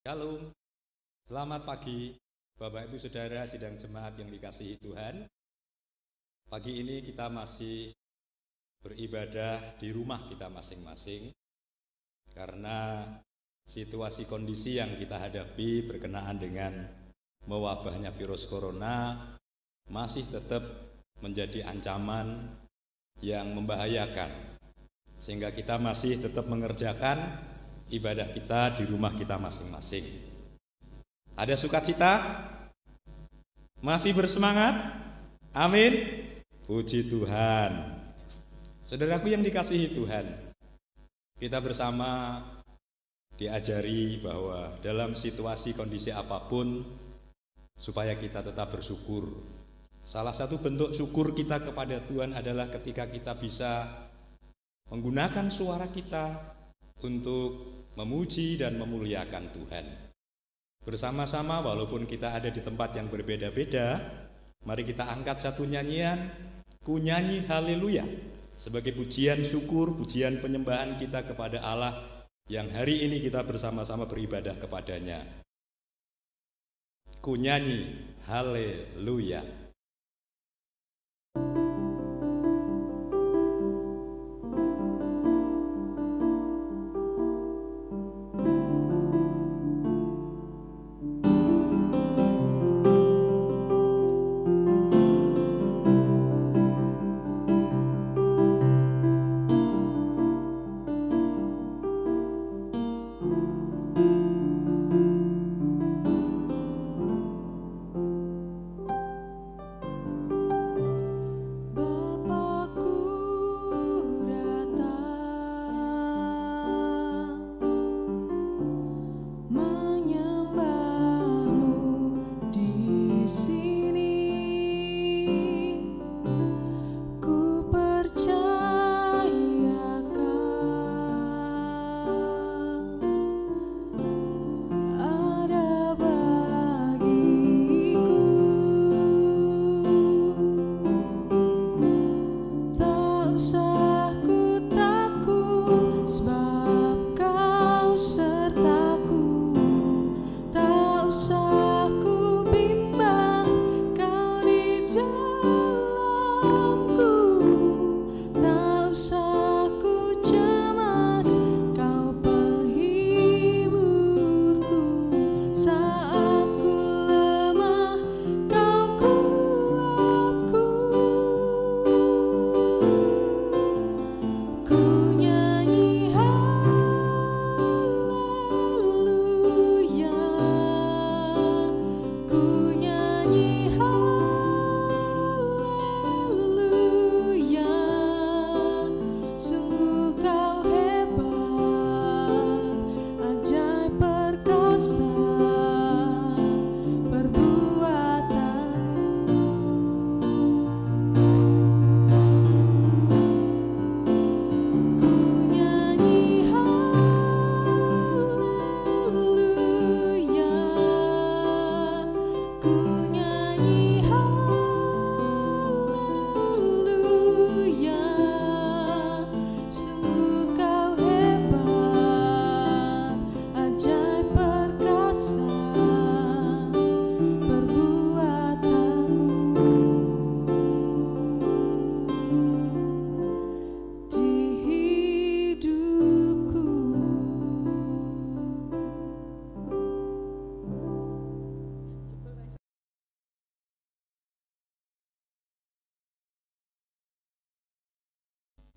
Shalom, selamat pagi Bapak Ibu Saudara sidang jemaat yang dikasihi Tuhan. Pagi ini kita masih beribadah di rumah kita masing-masing karena situasi kondisi yang kita hadapi berkenaan dengan mewabahnya virus corona masih tetap menjadi ancaman yang membahayakan, sehingga kita masih tetap mengerjakan ibadah kita di rumah kita masing-masing. Ada sukacita? Masih bersemangat? Amin. Puji Tuhan. Saudaraku yang dikasihi Tuhan, kita bersama diajari bahwa dalam situasi kondisi apapun supaya kita tetap bersyukur. Salah satu bentuk syukur kita kepada Tuhan adalah ketika kita bisa menggunakan suara kita untuk memuji dan memuliakan Tuhan. Bersama-sama walaupun kita ada di tempat yang berbeda-beda, mari kita angkat satu nyanyian, Ku Nyanyi Haleluya, sebagai pujian syukur, pujian penyembahan kita kepada Allah yang hari ini kita bersama-sama beribadah kepadanya. Ku Nyanyi Haleluya.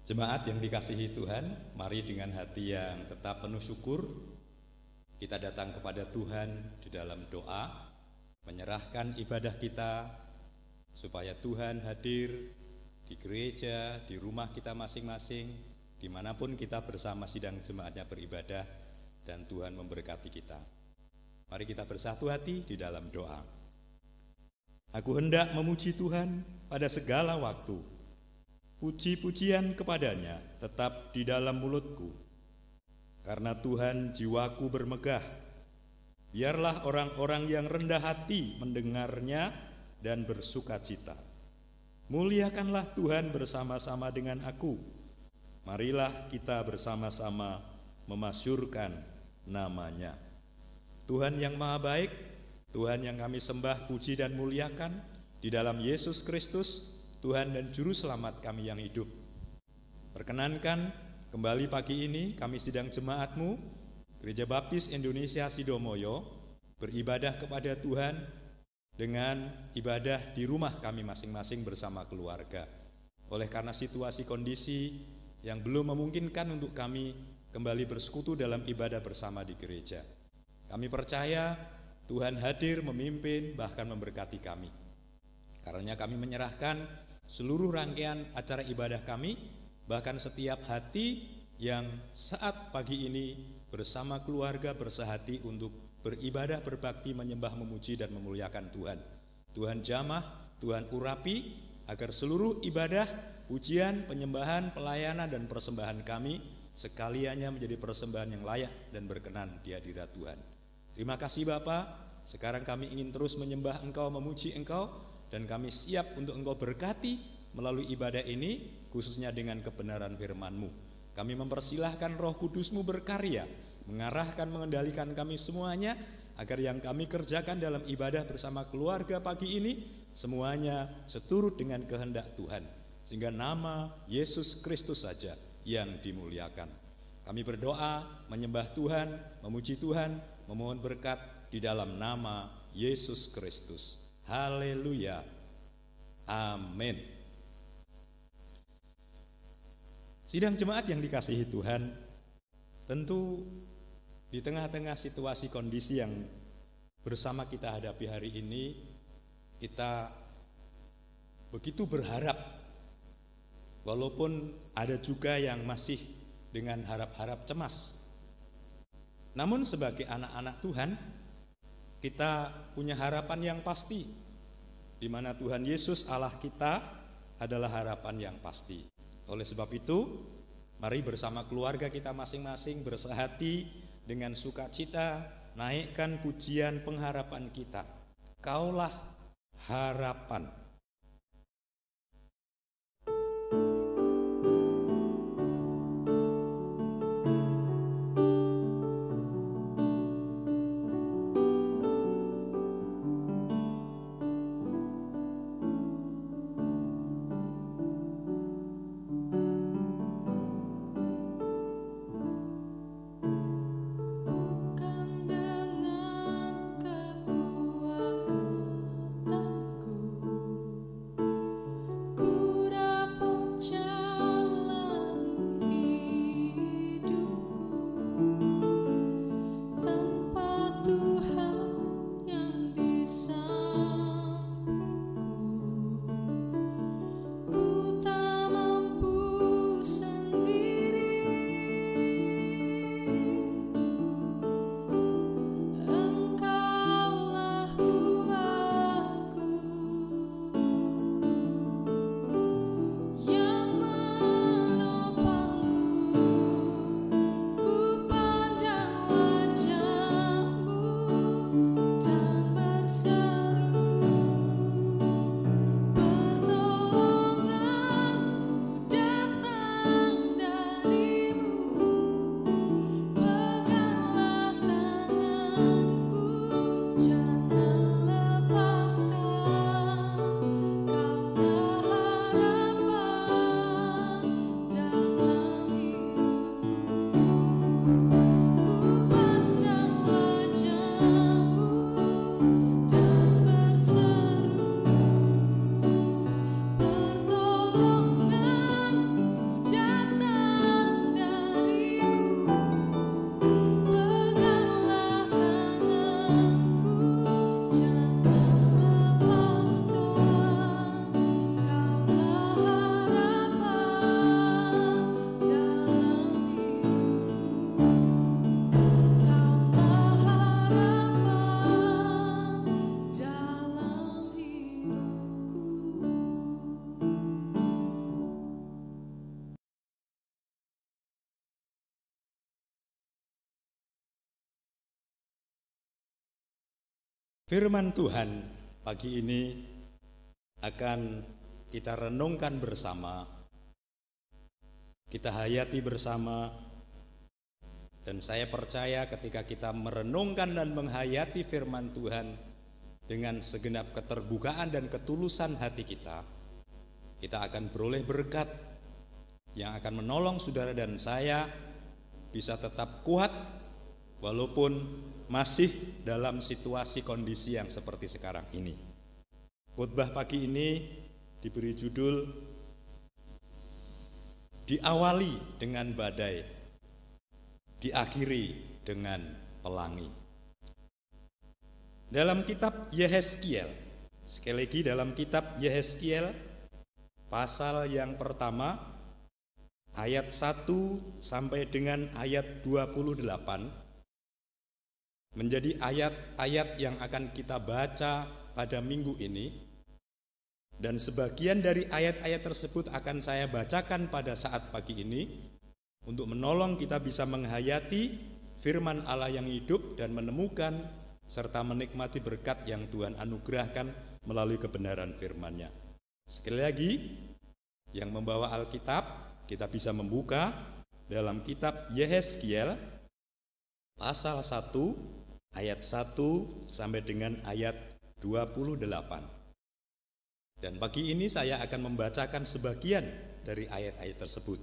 Jemaat yang dikasihi Tuhan, mari dengan hati yang tetap penuh syukur, kita datang kepada Tuhan di dalam doa, menyerahkan ibadah kita, supaya Tuhan hadir di gereja, di rumah kita masing-masing, dimanapun kita bersama sidang jemaatnya beribadah, dan Tuhan memberkati kita. Mari kita bersatu hati di dalam doa. Aku hendak memuji Tuhan pada segala waktu. Puji-pujian kepadanya tetap di dalam mulutku. Karena Tuhan jiwaku bermegah. Biarlah orang-orang yang rendah hati mendengarnya dan bersukacita. Muliakanlah Tuhan bersama-sama dengan aku. Marilah kita bersama-sama memasyurkan namanya. Tuhan yang maha baik, Tuhan yang kami sembah, puji dan muliakan, di dalam Yesus Kristus, Tuhan dan Juru Selamat kami yang hidup. Perkenankan kembali pagi ini kami sidang jemaat-Mu, Gereja Baptis Indonesia Sidomoyo, beribadah kepada Tuhan dengan ibadah di rumah kami masing-masing bersama keluarga. Oleh karena situasi kondisi yang belum memungkinkan untuk kami kembali bersekutu dalam ibadah bersama di gereja, kami percaya Tuhan hadir memimpin bahkan memberkati kami. Karenanya kami menyerahkan seluruh rangkaian acara ibadah kami, bahkan setiap hati yang saat pagi ini bersama keluarga bersehati untuk beribadah, berbakti, menyembah, memuji dan memuliakan Tuhan. Tuhan jamah, Tuhan urapi agar seluruh ibadah, pujian, penyembahan, pelayanan dan persembahan kami sekaliannya menjadi persembahan yang layak dan berkenan di hadirat Tuhan. Terima kasih Bapa. Sekarang kami ingin terus menyembah Engkau, memuji Engkau, dan kami siap untuk Engkau berkati melalui ibadah ini, khususnya dengan kebenaran firman-Mu. Kami mempersilahkan Roh Kudus-Mu berkarya, mengarahkan, mengendalikan kami semuanya, agar yang kami kerjakan dalam ibadah bersama keluarga pagi ini, semuanya seturut dengan kehendak Tuhan, sehingga nama Yesus Kristus saja yang dimuliakan. Kami berdoa, menyembah Tuhan, memuji Tuhan, memohon berkat di dalam nama Yesus Kristus. Haleluya. Amin. Sidang jemaat yang dikasihi Tuhan, tentu di tengah-tengah situasi kondisi yang bersama kita hadapi hari ini, kita begitu berharap, walaupun ada juga yang masih dengan harap-harap cemas. Namun sebagai anak-anak Tuhan, kita punya harapan yang pasti, di mana Tuhan Yesus Allah kita adalah harapan yang pasti. Oleh sebab itu, mari bersama keluarga kita masing-masing bersehati dengan sukacita, naikkan pujian pengharapan kita. Kaulah harapan. Firman Tuhan pagi ini akan kita renungkan bersama, kita hayati bersama, Dan saya percaya ketika kita merenungkan dan menghayati firman Tuhan dengan segenap keterbukaan dan ketulusan hati kita akan beroleh berkat yang akan menolong saudara dan saya bisa tetap kuat walaupun masih dalam situasi kondisi yang seperti sekarang ini. Khotbah pagi ini diberi judul diawali dengan badai, diakhiri dengan pelangi. Dalam kitab Yehezkiel, sekali lagi dalam kitab Yehezkiel, pasal yang pertama, ayat 1 sampai dengan ayat 28, menjadi ayat-ayat yang akan kita baca pada minggu ini. Dan sebagian dari ayat-ayat tersebut akan saya bacakan pada saat pagi ini untuk menolong kita bisa menghayati firman Allah yang hidup dan menemukan serta menikmati berkat yang Tuhan anugerahkan melalui kebenaran firman-Nya. Sekali lagi, yang membawa Alkitab, kita bisa membuka dalam kitab Yehezkiel pasal 1 ayat 1 sampai dengan ayat 28. Dan pagi ini saya akan membacakan sebagian dari ayat-ayat tersebut.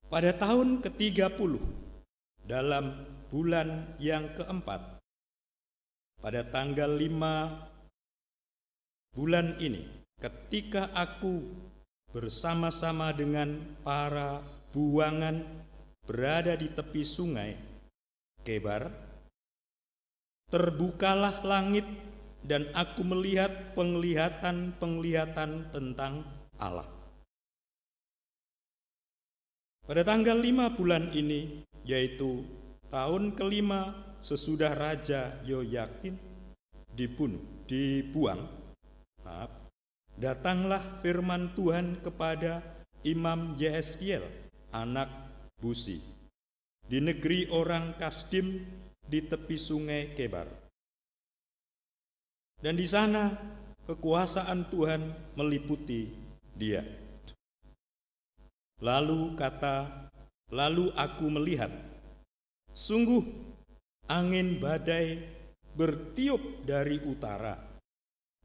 Pada tahun ke-30, dalam bulan yang keempat, pada tanggal 5 bulan ini, ketika aku bersama-sama dengan para buangan berada di tepi sungai Kebar, terbukalah langit dan aku melihat penglihatan-penglihatan tentang Allah. Pada tanggal 5 bulan ini, yaitu tahun kelima sesudah Raja Yoyakin dibuang, datanglah firman Tuhan kepada Imam Yehezkiel, anak Busi, di negeri orang Kasdim di tepi sungai Kebar. Dan di sana kekuasaan Tuhan meliputi dia. Lalu aku melihat, sungguh angin badai bertiup dari utara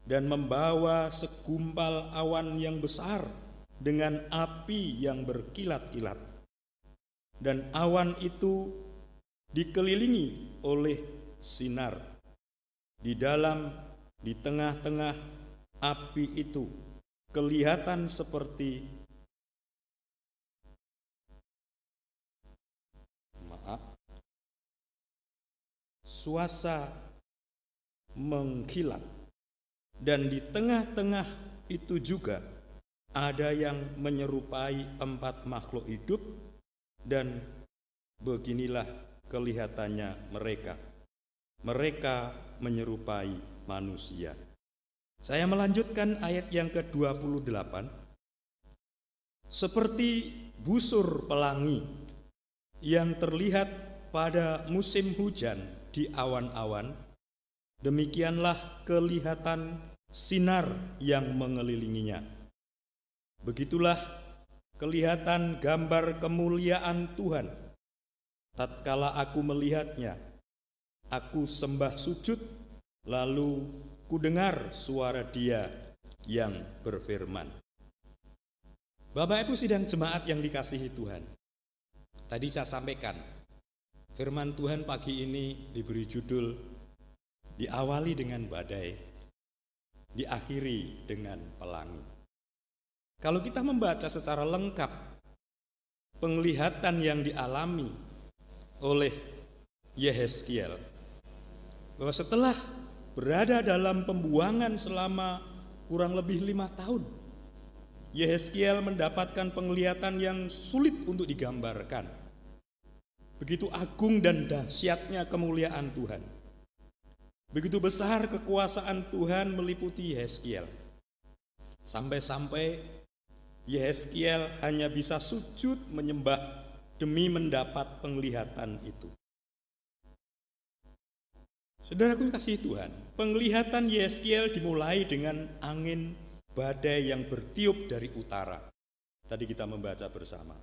dan membawa segumpal awan yang besar dengan api yang berkilat-kilat. Dan awan itu dikelilingi oleh sinar. Di tengah-tengah api itu kelihatan seperti suasa mengkilat, dan di tengah-tengah itu juga ada yang menyerupai 4 makhluk hidup, dan beginilah kelihatannya mereka menyerupai manusia. Saya melanjutkan ayat yang ke-28. Seperti busur pelangi yang terlihat pada musim hujan di awan-awan, demikianlah kelihatan sinar yang mengelilinginya. Begitulah kelihatan gambar kemuliaan Tuhan. Tatkala aku melihatnya, aku sembah sujud, lalu kudengar suara Dia yang berfirman. Bapak Ibu sidang jemaat yang dikasihi Tuhan, tadi saya sampaikan, firman Tuhan pagi ini diberi judul diawali dengan badai, diakhiri dengan pelangi. Kalau kita membaca secara lengkap penglihatan yang dialami oleh Yehezkiel, bahwa setelah berada dalam pembuangan selama kurang lebih 5 tahun, Yehezkiel mendapatkan penglihatan yang sulit untuk digambarkan. Begitu agung dan dahsyatnya kemuliaan Tuhan. Begitu besar kekuasaan Tuhan meliputi Yehezkiel. Sampai-sampai Yehezkiel hanya bisa sujud menyembah demi mendapat penglihatan itu. Saudaraku kasih Tuhan, penglihatan Yehezkiel dimulai dengan angin badai yang bertiup dari utara. Tadi kita membaca bersama.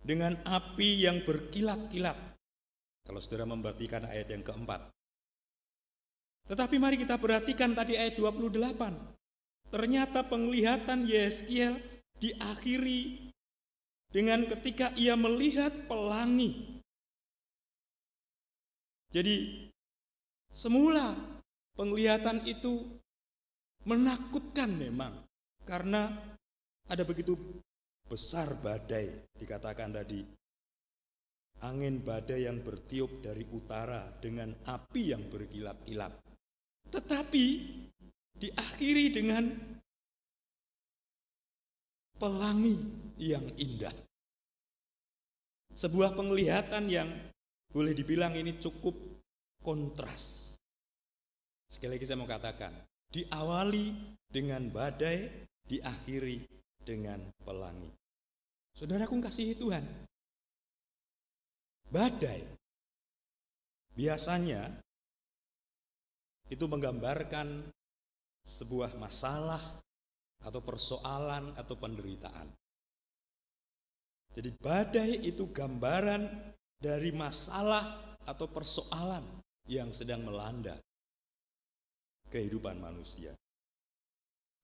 dengan api yang berkilat-kilat. Kalau saudara memperhatikan ayat yang keempat. Tetapi mari kita perhatikan tadi ayat 28. Ternyata penglihatan Yehezkiel diakhiri dengan ketika ia melihat pelangi. Jadi semula penglihatan itu menakutkan memang, karena ada begitu besar badai, dikatakan tadi. Angin badai yang bertiup dari utara dengan api yang berkilat-kilat. Tetapi diakhiri dengan pelangi yang indah. Sebuah penglihatan yang boleh dibilang ini cukup kontras. Sekali lagi saya mau katakan, diawali dengan badai, diakhiri dengan pelangi. Saudaraku kasihi Tuhan, badai biasanya itu menggambarkan sebuah masalah atau persoalan atau penderitaan. Jadi badai itu gambaran dari masalah atau persoalan yang sedang melanda kehidupan manusia.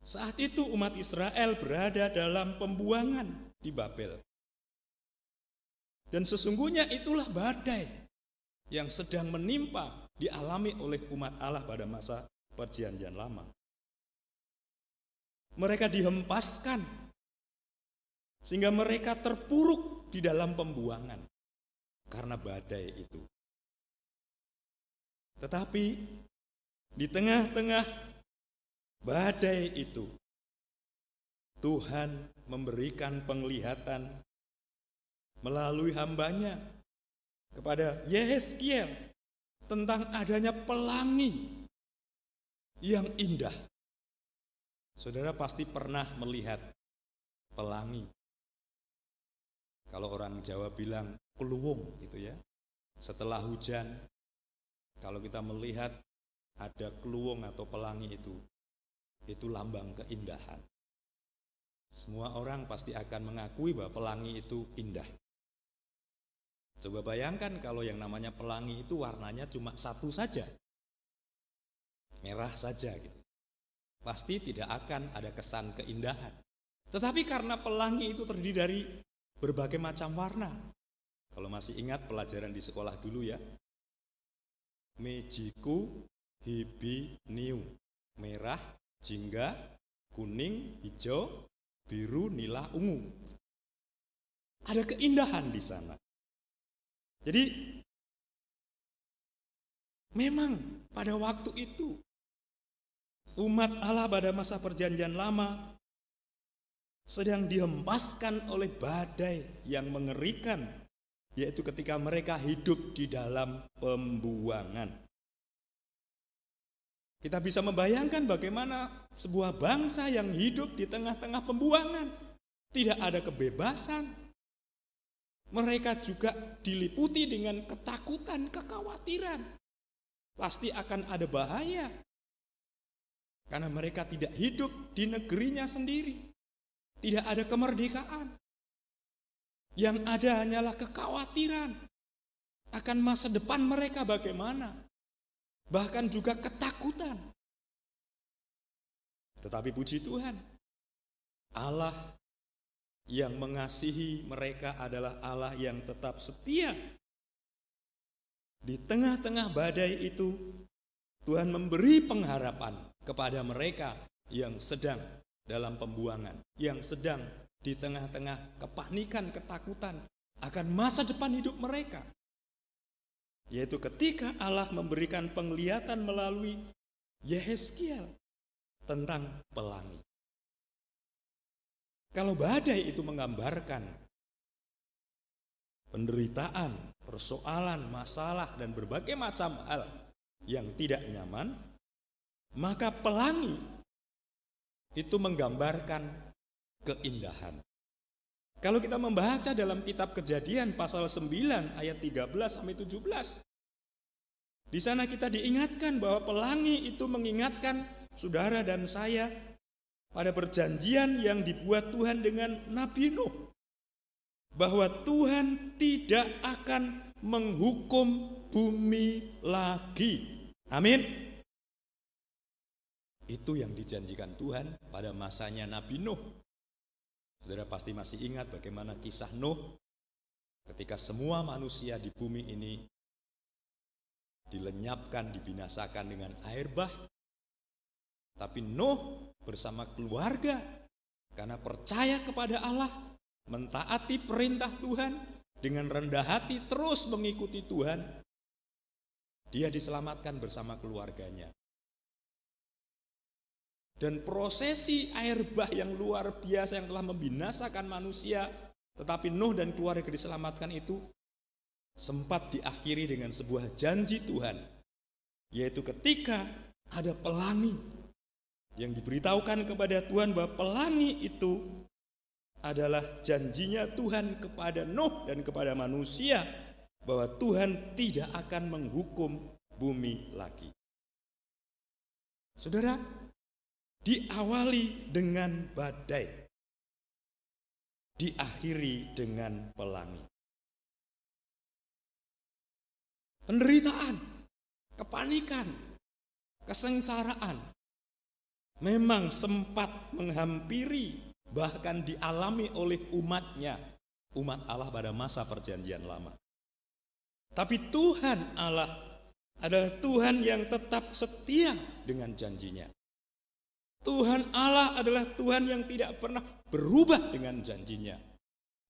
Saat itu umat Israel berada dalam pembuangan di Babel. Dan sesungguhnya itulah badai yang sedang menimpa dialami oleh umat Allah pada masa Perjanjian Lama. Mereka dihempaskan sehingga mereka terpuruk di dalam pembuangan karena badai itu. Tetapi di tengah-tengah badai itu, Tuhan memberikan penglihatan melalui hambanya kepada Yehezkiel tentang adanya pelangi yang indah. Saudara pasti pernah melihat pelangi. Kalau orang Jawa bilang kluwung gitu ya. Setelah hujan, kalau kita melihat ada kluwung atau pelangi itu lambang keindahan. Semua orang pasti akan mengakui bahwa pelangi itu indah. Coba bayangkan kalau yang namanya pelangi itu warnanya cuma satu saja, merah saja gitu. Pasti tidak akan ada kesan keindahan. Tetapi karena pelangi itu terdiri dari berbagai macam warna. Kalau masih ingat pelajaran di sekolah dulu ya, mejiku hibi niu, merah, jingga, kuning, hijau, biru, nila, ungu. Ada keindahan di sana. Jadi memang pada waktu itu umat Allah pada masa Perjanjian Lama sedang dihempaskan oleh badai yang mengerikan, yaitu ketika mereka hidup di dalam pembuangan. Kita bisa membayangkan bagaimana sebuah bangsa yang hidup di tengah-tengah pembuangan, tidak ada kebebasan. Mereka juga diliputi dengan ketakutan, kekhawatiran. Pasti akan ada bahaya. Karena mereka tidak hidup di negerinya sendiri. Tidak ada kemerdekaan. Yang ada hanyalah kekhawatiran akan masa depan mereka bagaimana. Bahkan juga ketakutan. Tetapi puji Tuhan, Allah yang mengasihi mereka adalah Allah yang tetap setia. Di tengah-tengah badai itu, Tuhan memberi pengharapan kepada mereka yang sedang dalam pembuangan, yang sedang di tengah-tengah kepanikan, ketakutan akan masa depan hidup mereka. Yaitu ketika Allah memberikan penglihatan melalui Yehezkiel tentang pelangi. Kalau badai itu menggambarkan penderitaan, persoalan, masalah, dan berbagai macam hal yang tidak nyaman, maka pelangi itu menggambarkan keindahan. Kalau kita membaca dalam kitab Kejadian pasal 9 ayat 13 sampai 17, di sana kita diingatkan bahwa pelangi itu mengingatkan saudara dan saya pada perjanjian yang dibuat Tuhan dengan Nabi Nuh. bahwa Tuhan tidak akan menghukum bumi lagi. Amin. Itu yang dijanjikan Tuhan pada masanya Nabi Nuh. Saudara pasti masih ingat bagaimana kisah Nuh ketika semua manusia di bumi ini dilenyapkan, dibinasakan dengan air bah. Tapi Nuh bersama keluarga karena percaya kepada Allah, mentaati perintah Tuhan, dengan rendah hati terus mengikuti Tuhan, dia diselamatkan bersama keluarganya. Dan prosesi air bah yang luar biasa yang telah membinasakan manusia, tetapi Nuh dan keluarga diselamatkan itu sempat diakhiri dengan sebuah janji Tuhan, yaitu ketika ada pelangi yang diberitahukan kepada Tuhan bahwa pelangi itu adalah janjinya Tuhan kepada Nuh dan kepada manusia bahwa Tuhan tidak akan menghukum bumi lagi. Saudara, diawali dengan badai, diakhiri dengan pelangi. Penderitaan, kepanikan, kesengsaraan memang sempat menghampiri, bahkan dialami oleh umatnya, umat Allah pada masa perjanjian lama. Tapi Tuhan Allah adalah Tuhan yang tetap setia dengan janjinya. Tuhan Allah adalah Tuhan yang tidak pernah berubah dengan janjinya.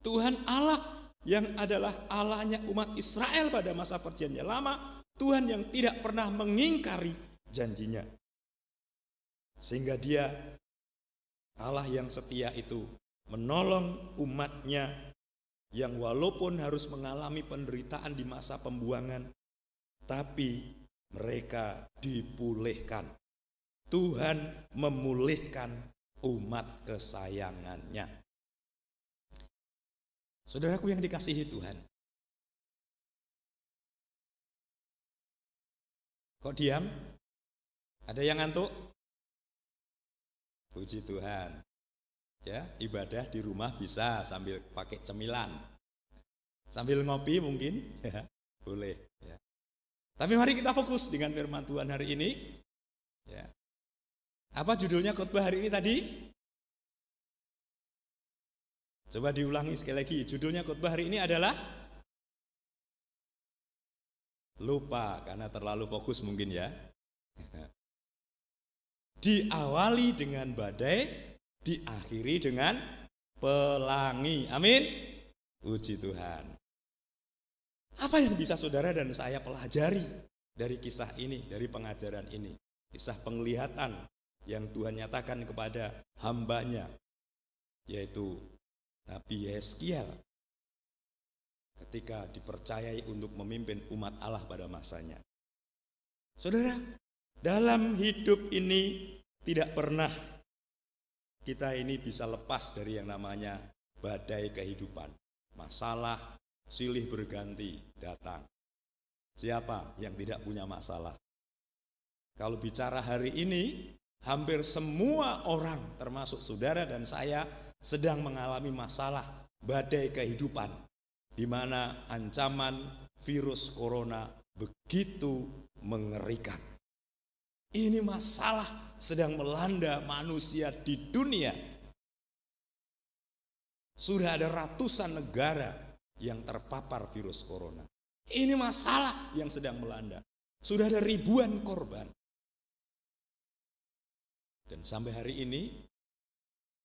Tuhan Allah yang adalah Allahnya umat Israel pada masa perjanjian lama, Tuhan yang tidak pernah mengingkari janjinya. Sehingga dia, Allah yang setia itu, menolong umatnya yang walaupun harus mengalami penderitaan di masa pembuangan, tapi mereka dipulihkan. Tuhan memulihkan umat kesayangannya. Saudaraku yang dikasihi Tuhan, kok diam? Ada yang ngantuk? Puji Tuhan. Ya, ibadah di rumah bisa sambil pakai cemilan, sambil ngopi mungkin, ya, boleh. Ya. Tapi mari kita fokus dengan firman Tuhan hari ini. Ya. Apa judulnya khotbah hari ini tadi? Coba diulangi sekali lagi. Judulnya khotbah hari ini adalah lupa karena terlalu fokus mungkin ya. Diawali dengan badai, diakhiri dengan pelangi. Amin. Puji Tuhan. Apa yang bisa saudara dan saya pelajari dari kisah ini, dari pengajaran ini? Kisah penglihatan yang Tuhan nyatakan kepada hambanya, yaitu Nabi Yeskiel, ketika dipercayai untuk memimpin umat Allah pada masanya. Saudara, dalam hidup ini tidak pernah kita ini bisa lepas dari yang namanya badai kehidupan. Masalah silih berganti datang. Siapa yang tidak punya masalah? Kalau bicara hari ini, hampir semua orang termasuk saudara dan saya sedang mengalami masalah badai kehidupan, di mana ancaman virus corona begitu mengerikan. Ini masalah sedang melanda manusia di dunia. Sudah ada ratusan negara yang terpapar virus corona. Ini masalah yang sedang melanda. Sudah ada ribuan korban. Dan sampai hari ini,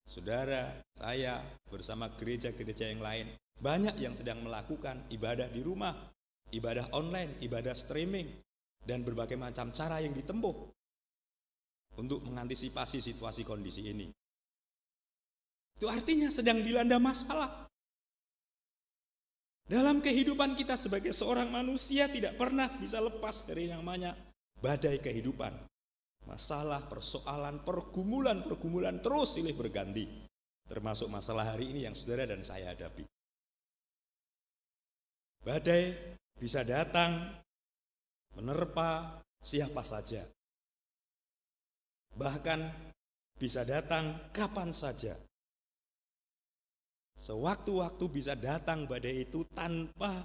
saudara, saya bersama gereja-gereja yang lain, banyak yang sedang melakukan ibadah di rumah, ibadah online, ibadah streaming, dan berbagai macam cara yang ditempuh untuk mengantisipasi situasi kondisi ini. Itu artinya sedang dilanda masalah. Dalam kehidupan kita sebagai seorang manusia tidak pernah bisa lepas dari yang namanya badai kehidupan. Masalah, persoalan, pergumulan terus silih berganti. Termasuk masalah hari ini yang saudara dan saya hadapi. Badai bisa datang menerpa siapa saja. Bahkan bisa datang kapan saja. Sewaktu-waktu bisa datang badai itu tanpa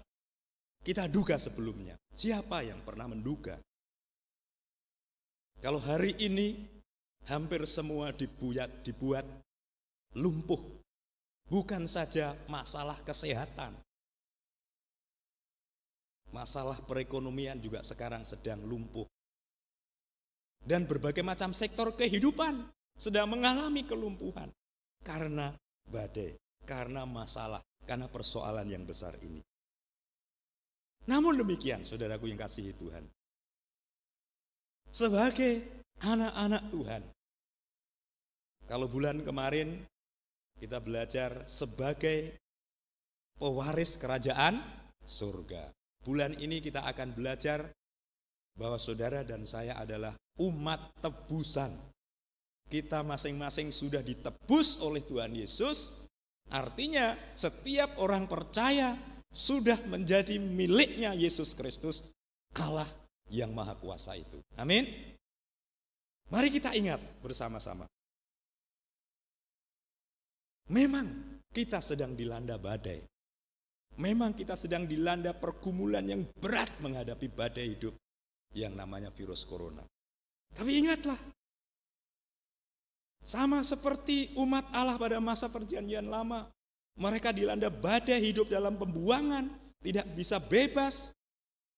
kita duga sebelumnya. Siapa yang pernah menduga? Kalau hari ini hampir semua dibuat lumpuh. Bukan saja masalah kesehatan. Masalah perekonomian juga sekarang sedang lumpuh. Dan berbagai macam sektor kehidupan sedang mengalami kelumpuhan. Karena badai, karena masalah, karena persoalan yang besar ini. Namun demikian, saudaraku yang kasihi Tuhan. Sebagai anak-anak Tuhan, kalau bulan kemarin kita belajar sebagai pewaris kerajaan surga. Bulan ini kita akan belajar bahwa saudara dan saya adalah umat tebusan. Kita masing-masing sudah ditebus oleh Tuhan Yesus. Artinya setiap orang percaya sudah menjadi miliknya Yesus Kristus, Allah yang Maha Kuasa itu. Amin. Mari kita ingat bersama-sama. Memang kita sedang dilanda badai. Memang kita sedang dilanda pergumulan yang berat menghadapi badai hidup yang namanya virus corona. Tapi ingatlah, sama seperti umat Allah pada masa perjanjian lama, mereka dilanda badai hidup dalam pembuangan, tidak bisa bebas,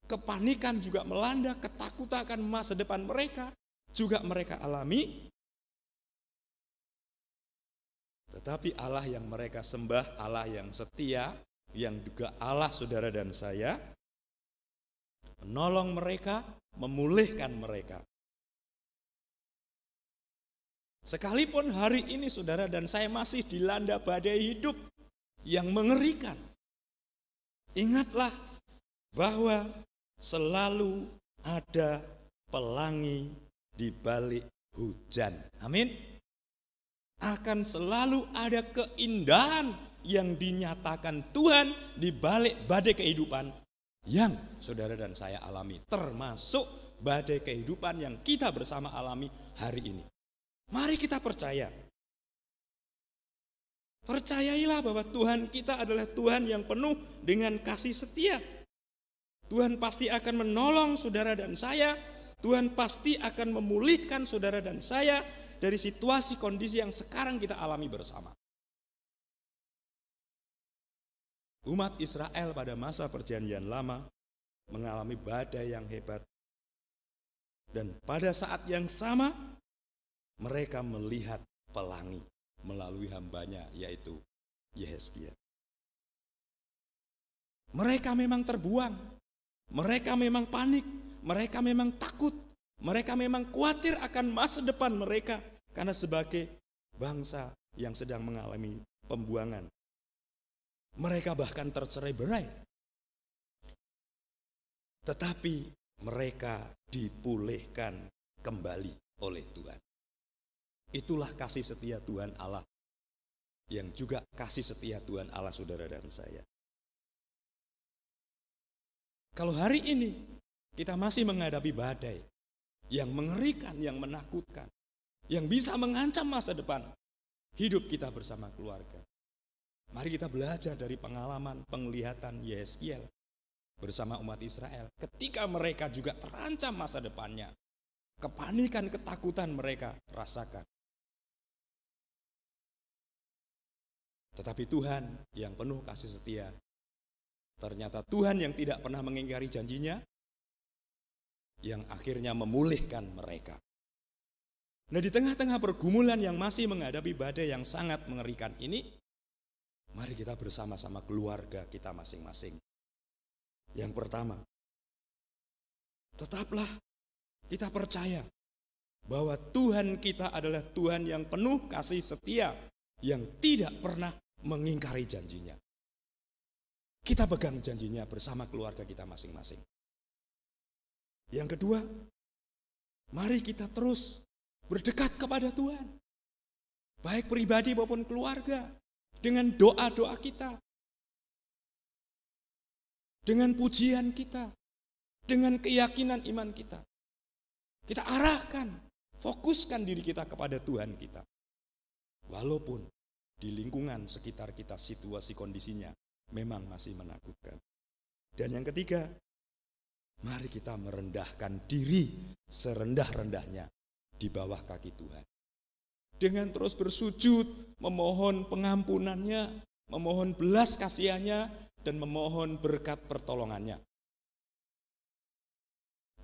kepanikan juga melanda, ketakutan akan masa depan mereka juga mereka alami. Tetapi Allah yang mereka sembah, Allah yang setia, yang juga Allah saudara dan saya, menolong mereka, memulihkan mereka. Sekalipun hari ini saudara dan saya masih dilanda badai hidup yang mengerikan, ingatlah bahwa selalu ada pelangi di balik hujan. Amin. Akan selalu ada keindahan yang dinyatakan Tuhan di balik badai kehidupan yang saudara dan saya alami, termasuk badai kehidupan yang kita bersama alami hari ini. Mari kita percaya. Percayailah bahwa Tuhan kita adalah Tuhan yang penuh dengan kasih setia. Tuhan pasti akan menolong saudara dan saya. Tuhan pasti akan memulihkan saudara dan saya dari situasi kondisi yang sekarang kita alami bersama. Umat Israel pada masa perjanjian lama mengalami badai yang hebat. Dan pada saat yang sama mereka melihat pelangi melalui hambanya yaitu Yehezkiel. Mereka memang terbuang, mereka memang panik, mereka memang takut, mereka memang khawatir akan masa depan mereka karena sebagai bangsa yang sedang mengalami pembuangan. Mereka bahkan tercerai-berai. Tetapi mereka dipulihkan kembali oleh Tuhan. Itulah kasih setia Tuhan Allah, yang juga kasih setia Tuhan Allah saudara dan saya. Kalau hari ini kita masih menghadapi badai yang mengerikan, yang menakutkan, yang bisa mengancam masa depan hidup kita bersama keluarga, mari kita belajar dari pengalaman penglihatan Yehezkiel bersama umat Israel. Ketika mereka juga terancam masa depannya, kepanikan, ketakutan mereka rasakan. Tetapi Tuhan yang penuh kasih setia, ternyata Tuhan yang tidak pernah mengingkari janjinya, yang akhirnya memulihkan mereka. Nah, di tengah-tengah pergumulan yang masih menghadapi badai yang sangat mengerikan ini, mari kita bersama-sama keluarga kita masing-masing. Yang pertama, tetaplah kita percaya bahwa Tuhan kita adalah Tuhan yang penuh kasih setia, yang tidak pernah mengingkari janjinya. Kita pegang janjinya bersama keluarga kita masing-masing. Yang kedua, mari kita terus berdekat kepada Tuhan. Baik pribadi maupun keluarga. Dengan doa-doa kita. Dengan pujian kita. Dengan keyakinan iman kita. Kita arahkan, fokuskan diri kita kepada Tuhan kita. Walaupun di lingkungan sekitar kita situasi kondisinya memang masih menakutkan. Dan yang ketiga, mari kita merendahkan diri serendah-rendahnya di bawah kaki Tuhan. Dengan terus bersujud, memohon pengampunannya, memohon belas kasihannya, dan memohon berkat pertolongannya.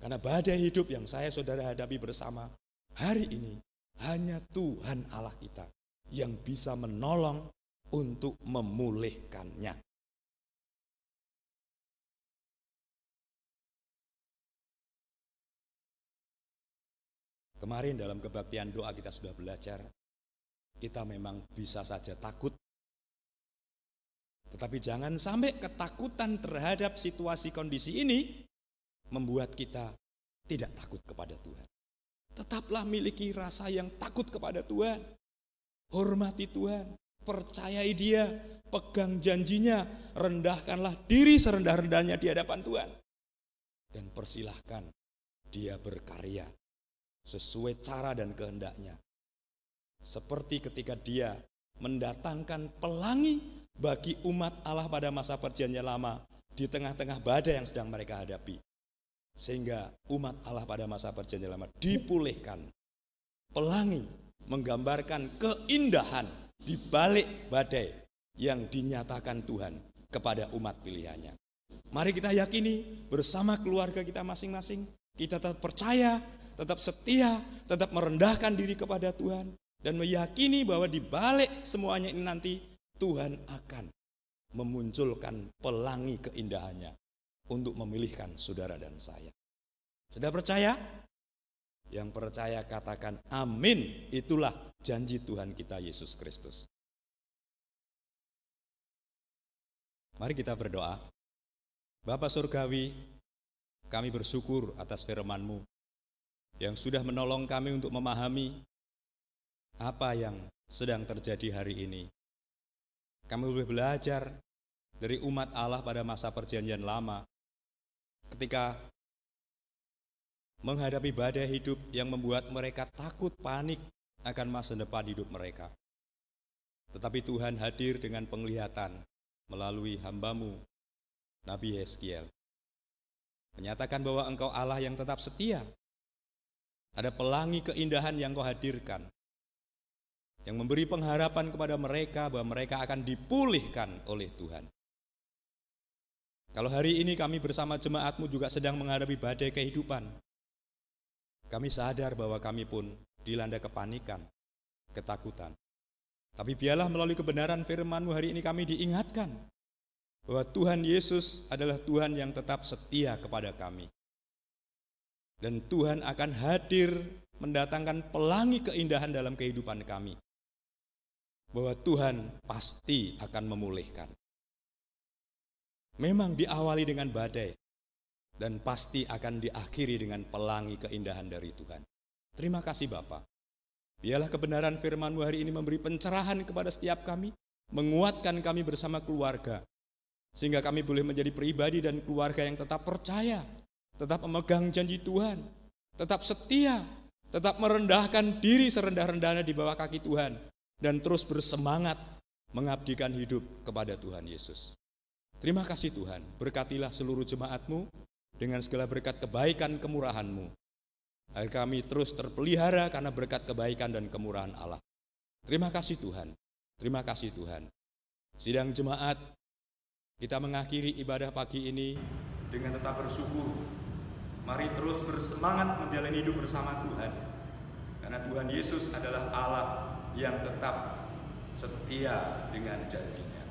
Karena badai hidup yang saya saudara hadapi bersama hari ini, hanya Tuhan Allah kita yang bisa menolong untuk memulihkannya. Kemarin dalam kebaktian doa kita sudah belajar, kita memang bisa saja takut. Tetapi jangan sampai ketakutan terhadap situasi kondisi ini membuat kita tidak takut kepada Tuhan. Tetaplah miliki rasa yang takut kepada Tuhan. Hormati Tuhan, percayai Dia, pegang janjinya, rendahkanlah diri serendah-rendahnya di hadapan Tuhan. Dan persilahkan Dia berkarya sesuai cara dan kehendaknya. Seperti ketika Dia mendatangkan pelangi bagi umat Allah pada masa perjanjian lama di tengah-tengah badai yang sedang mereka hadapi. Sehingga umat Allah pada masa perjanjian lama dipulihkan. Pelangi menggambarkan keindahan di balik badai yang dinyatakan Tuhan kepada umat pilihannya. Mari kita yakini bersama keluarga kita masing-masing, kita tetap percaya, tetap setia, tetap merendahkan diri kepada Tuhan, dan meyakini bahwa di balik semuanya ini nanti Tuhan akan memunculkan pelangi keindahannya untuk memilihkan saudara dan saya. Sudah percaya? Yang percaya katakan amin. Itulah janji Tuhan kita Yesus Kristus. Mari kita berdoa. Bapa Surgawi, kami bersyukur atas firman-Mu yang sudah menolong kami untuk memahami apa yang sedang terjadi hari ini. Kami boleh belajar dari umat Allah pada masa perjanjian lama ketika menghadapi badai hidup yang membuat mereka takut panik akan masa depan hidup mereka. Tetapi Tuhan hadir dengan penglihatan melalui hamba-Mu Nabi Yeskiel, menyatakan bahwa Engkau Allah yang tetap setia. Ada pelangi keindahan yang Kau hadirkan, yang memberi pengharapan kepada mereka bahwa mereka akan dipulihkan oleh Tuhan. Kalau hari ini kami bersama jemaat-Mu juga sedang menghadapi badai kehidupan, kami sadar bahwa kami pun dilanda kepanikan, ketakutan. Tapi biarlah melalui kebenaran firman-Mu hari ini kami diingatkan bahwa Tuhan Yesus adalah Tuhan yang tetap setia kepada kami. Dan Tuhan akan hadir mendatangkan pelangi keindahan dalam kehidupan kami. Bahwa Tuhan pasti akan memulihkan. Memang diawali dengan badai, dan pasti akan diakhiri dengan pelangi keindahan dari Tuhan. Terima kasih Bapa. Biarlah kebenaran firman-Mu hari ini memberi pencerahan kepada setiap kami, menguatkan kami bersama keluarga, sehingga kami boleh menjadi pribadi dan keluarga yang tetap percaya, tetap memegang janji Tuhan, tetap setia, tetap merendahkan diri serendah-rendahnya di bawah kaki Tuhan, dan terus bersemangat mengabdikan hidup kepada Tuhan Yesus. Terima kasih Tuhan, berkatilah seluruh jemaat-Mu dengan segala berkat kebaikan kemurahan-Mu, agar kami terus terpelihara karena berkat kebaikan dan kemurahan Allah. Terima kasih Tuhan, terima kasih Tuhan. Sidang jemaat, kita mengakhiri ibadah pagi ini dengan tetap bersyukur. Mari terus bersemangat menjalani hidup bersama Tuhan, karena Tuhan Yesus adalah Allah yang tetap setia dengan janjinya.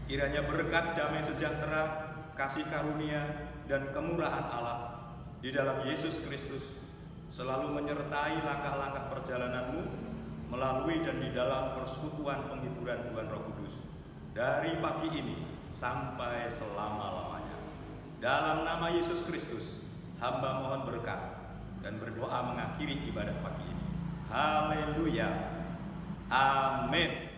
Kiranya berkat damai sejahtera, kasih karunia, dan kemurahan Allah di dalam Yesus Kristus selalu menyertai langkah-langkah perjalananmu melalui dan di dalam persekutuan penghiburan Tuhan Roh Kudus dari pagi ini sampai selama-lamanya. Dalam nama Yesus Kristus, hamba mohon berkat dan berdoa mengakhiri ibadah pagi ini. Haleluya. Amin.